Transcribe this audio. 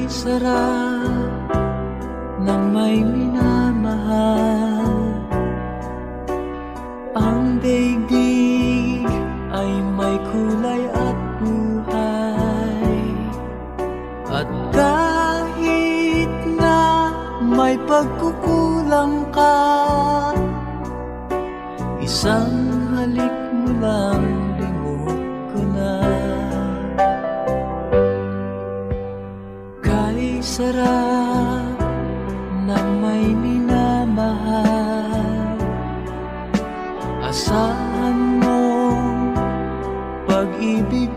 sarap ng may minamahal. Ang daigdig ay may kulay at buhay. At kahit na may pagkukulang ka, isang halik mo lang limot ko na. Kay sarap ng may minamahal, asahan mo pag-ibig